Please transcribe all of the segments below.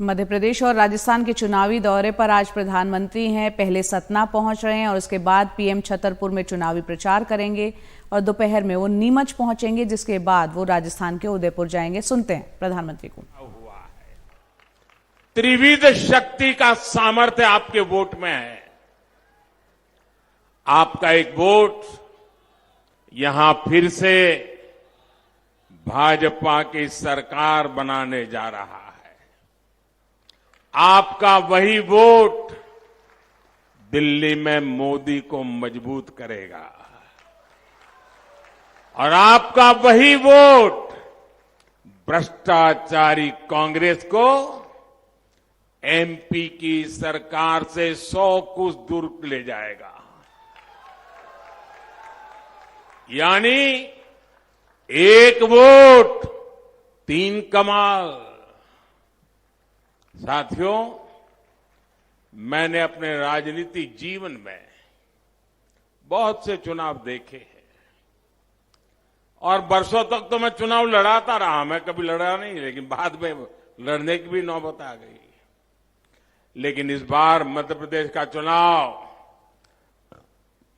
मध्य प्रदेश और राजस्थान के चुनावी दौरे पर आज प्रधानमंत्री हैं। पहले सतना पहुंच रहे हैं और उसके बाद पीएम छतरपुर में चुनावी प्रचार करेंगे और दोपहर में वो नीमच पहुंचेंगे, जिसके बाद वो राजस्थान के उदयपुर जाएंगे। सुनते हैं प्रधानमंत्री को। त्रिविध शक्ति का सामर्थ्य आपके वोट में है। आपका एक वोट यहां फिर से भाजपा की सरकार बनाने जा रहा है। आपका वही वोट दिल्ली में मोदी को मजबूत करेगा और आपका वही वोट भ्रष्टाचारी कांग्रेस को एमपी की सरकार से 100 कोस दूर ले जाएगा। यानी एक वोट 3 कमाल। साथियों, मैंने अपने राजनीतिक जीवन में बहुत से चुनाव देखे हैं और बरसों तक तो मैं चुनाव लड़ाता रहा। मैं कभी लड़ा नहीं, लेकिन बाद में लड़ने की भी नौबत आ गई। लेकिन इस बार मध्य प्रदेश का चुनाव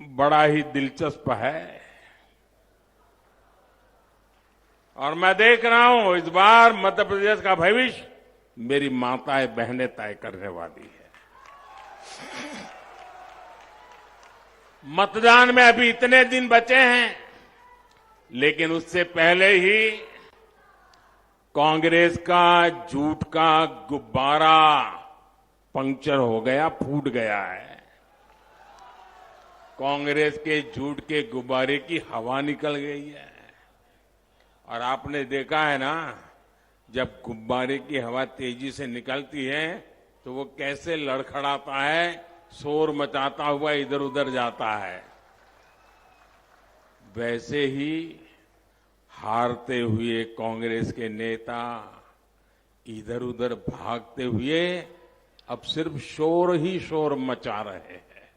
बड़ा ही दिलचस्प है और मैं देख रहा हूं इस बार मध्य प्रदेश का भविष्य मेरी माताएं बहनें तय करने वाली है। मतदान में अभी इतने दिन बचे हैं, लेकिन उससे पहले ही कांग्रेस का झूठ का गुब्बारा पंक्चर हो गया, फूट गया है। कांग्रेस के झूठ के गुब्बारे की हवा निकल गई है और आपने देखा है ना, जब गुब्बारे की हवा तेजी से निकलती है तो वो कैसे लड़खड़ाता है, शोर मचाता हुआ इधर उधर जाता है। वैसे ही हारते हुए कांग्रेस के नेता इधर उधर भागते हुए अब सिर्फ शोर ही शोर मचा रहे हैं।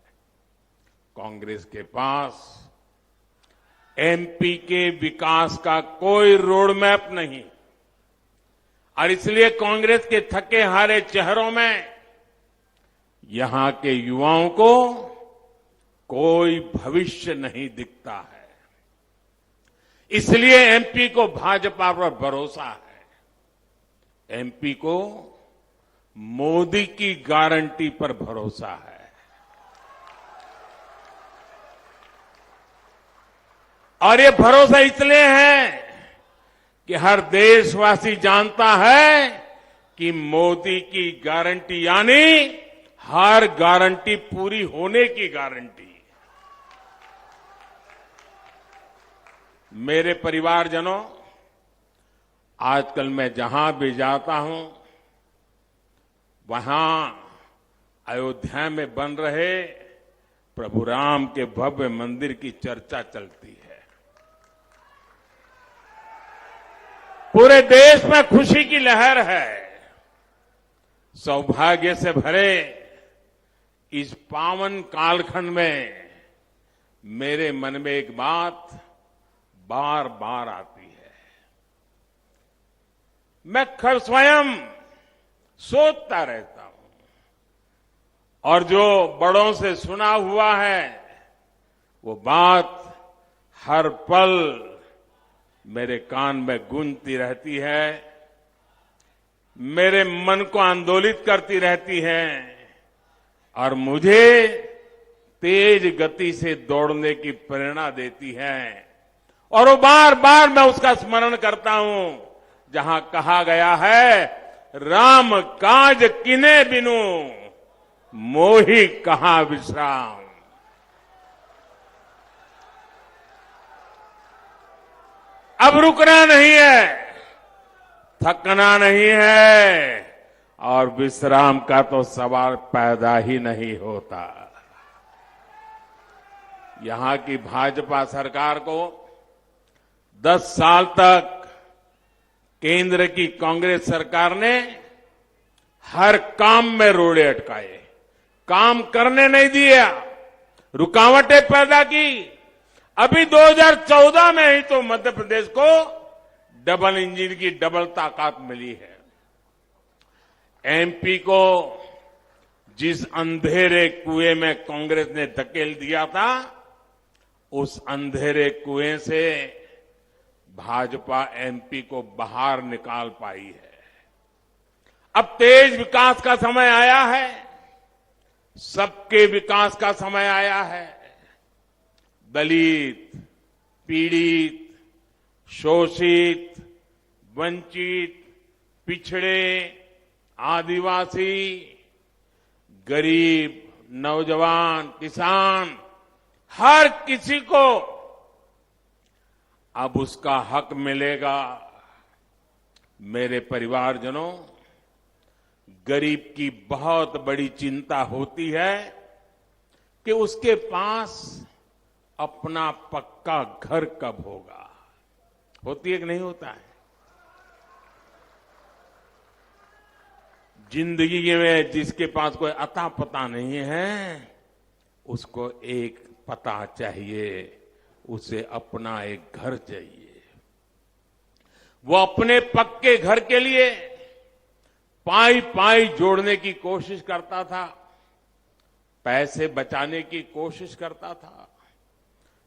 कांग्रेस के पास एमपी के विकास का कोई रोड मैप नहीं और इसलिए कांग्रेस के थके हारे चेहरों में यहां के युवाओं को कोई भविष्य नहीं दिखता है। इसलिए एमपी को भाजपा पर भरोसा है। एमपी को मोदी की गारंटी पर भरोसा है। और ये भरोसा इसलिए है कि हर देशवासी जानता है कि मोदी की गारंटी यानी हर गारंटी पूरी होने की गारंटी। मेरे परिवारजनों, आजकल मैं जहां भी जाता हूं वहां अयोध्या में बन रहे प्रभु राम के भव्य मंदिर की चर्चा चलती है। पूरे देश में खुशी की लहर है। सौभाग्य से भरे इस पावन कालखंड में मेरे मन में एक बात बार बार आती है। मैं स्वयं सोचता रहता हूं और जो बड़ों से सुना हुआ है वो बात हर पल मेरे कान में गूंजती रहती है, मेरे मन को आंदोलित करती रहती है और मुझे तेज गति से दौड़ने की प्रेरणा देती है। और वो बार बार मैं उसका स्मरण करता हूं जहां कहा गया है, राम काज किने बिनु मोहि कहां विश्राम। अब रुकना नहीं है, थकना नहीं है और विश्राम का तो सवाल पैदा ही नहीं होता। यहां की भाजपा सरकार को 10 साल तक केंद्र की कांग्रेस सरकार ने हर काम में रोड़े अटकाए, काम करने नहीं दिया, रुकावटें पैदा की। अभी 2014 में ही तो मध्य प्रदेश को डबल इंजन की डबल ताकत मिली है। एमपी को जिस अंधेरे कुएं में कांग्रेस ने धकेल दिया था, उस अंधेरे कुएं से भाजपा एमपी को बाहर निकाल पाई है। अब तेज विकास का समय आया है, सबके विकास का समय आया है। दलित, पीड़ित, शोषित, वंचित, पिछड़े, आदिवासी, गरीब, नौजवान, किसान, हर किसी को अब उसका हक मिलेगा। मेरे परिवारजनों, गरीब की बहुत बड़ी चिंता होती है कि उसके पास अपना पक्का घर कब होगा। होती है कि नहीं होता है? जिंदगी में जिसके पास कोई अता पता नहीं है, उसको एक पता चाहिए, उसे अपना एक घर चाहिए। वो अपने पक्के घर के लिए पाई पाई जोड़ने की कोशिश करता था, पैसे बचाने की कोशिश करता था,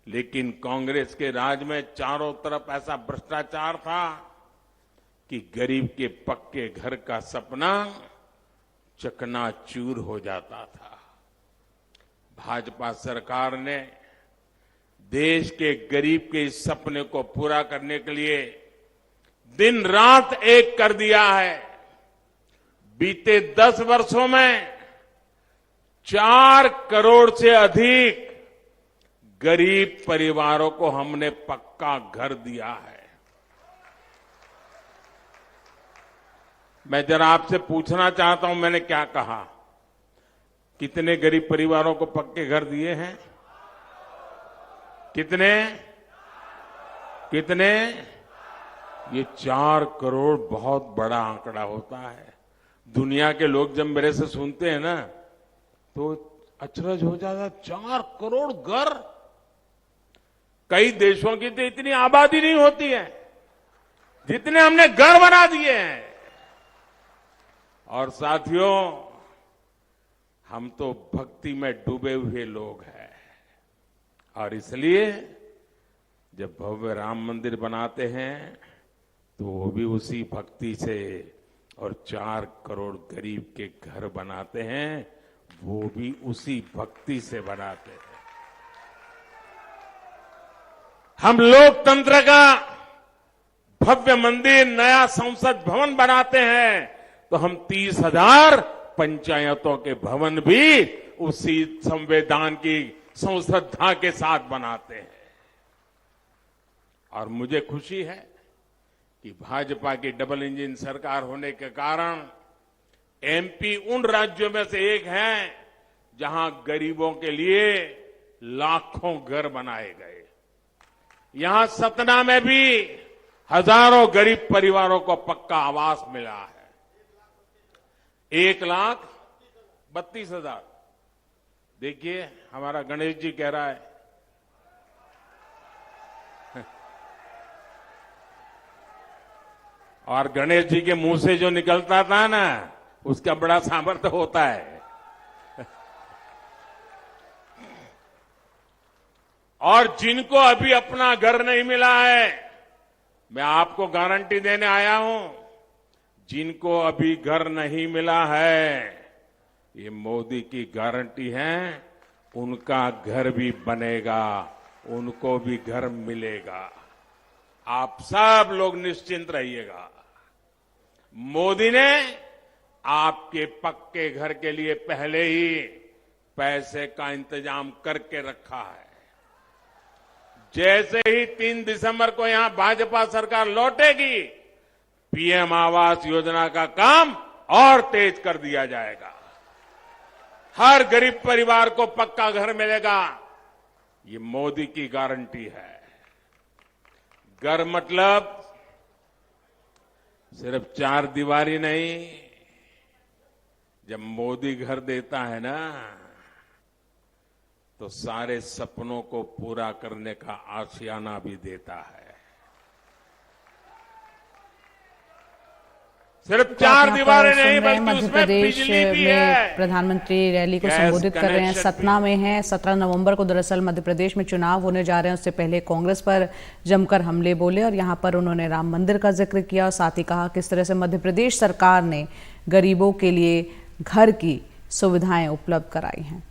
लेकिन कांग्रेस के राज में चारों तरफ ऐसा भ्रष्टाचार था कि गरीब के पक्के घर का सपना चकनाचूर हो जाता था। भाजपा सरकार ने देश के गरीब के इस सपने को पूरा करने के लिए दिन रात एक कर दिया है। बीते 10 वर्षों में 4 करोड़ से अधिक गरीब परिवारों को हमने पक्का घर दिया है। मैं जरा आपसे पूछना चाहता हूं, मैंने क्या कहा? कितने गरीब परिवारों को पक्के घर दिए हैं? कितने? कितने? ये 4 करोड़ बहुत बड़ा आंकड़ा होता है। दुनिया के लोग जब मेरे से सुनते हैं ना, तो अचरज हो जाता। 4 करोड़ घर! कई देशों की तो इतनी आबादी नहीं होती है जितने हमने घर बना दिए हैं। और साथियों, हम तो भक्ति में डूबे हुए लोग हैं, और इसलिए जब भव्य राम मंदिर बनाते हैं तो वो भी उसी भक्ति से, और 4 करोड़ गरीब के घर बनाते हैं वो भी उसी भक्ति से बनाते हैं। हम लोकतंत्र का भव्य मंदिर, नया संसद भवन बनाते हैं तो हम 30,000 पंचायतों के भवन भी उसी संविधान की संश्रद्धा के साथ बनाते हैं। और मुझे खुशी है कि भाजपा की डबल इंजन सरकार होने के कारण एमपी उन राज्यों में से एक है जहां गरीबों के लिए लाखों घर बनाए गए। यहां सतना में भी हजारों गरीब परिवारों को पक्का आवास मिला है। 1,32,000। देखिए, हमारा गणेश जी कह रहा है और गणेश जी के मुंह से जो निकलता था ना, उसका बड़ा सामर्थ्य होता है। और जिनको अभी अपना घर नहीं मिला है, मैं आपको गारंटी देने आया हूं, जिनको अभी घर नहीं मिला है, ये मोदी की गारंटी है, उनका घर भी बनेगा, उनको भी घर मिलेगा। आप सब लोग निश्चिंत रहिएगा। मोदी ने आपके पक्के घर के लिए पहले ही पैसे का इंतजाम करके रखा है। जैसे ही 3 दिसंबर को यहां भाजपा सरकार लौटेगी, पीएम आवास योजना का काम और तेज कर दिया जाएगा। हर गरीब परिवार को पक्का घर मिलेगा, ये मोदी की गारंटी है। घर मतलब सिर्फ 4 दीवारी नहीं। जब मोदी घर देता है ना, तो सारे सपनों को पूरा करने का आशियाना भी देता है। सिर्फ तो आप चार यहाँ पर दीवारें सुन नहीं रहे हैं, बल्कि मध्य उसमें प्रदेश बिजली भी में है। प्रधानमंत्री रैली को गैस संबोधित कर रहे हैं। कनेक्शन सतना में है। 17 नवंबर को दरअसल मध्य प्रदेश में चुनाव होने जा रहे हैं। उससे पहले कांग्रेस पर जमकर हमले बोले और यहाँ पर उन्होंने राम मंदिर का जिक्र किया और साथ ही कहा किस तरह से मध्य प्रदेश सरकार ने गरीबों के लिए घर की सुविधाएं उपलब्ध कराई हैं।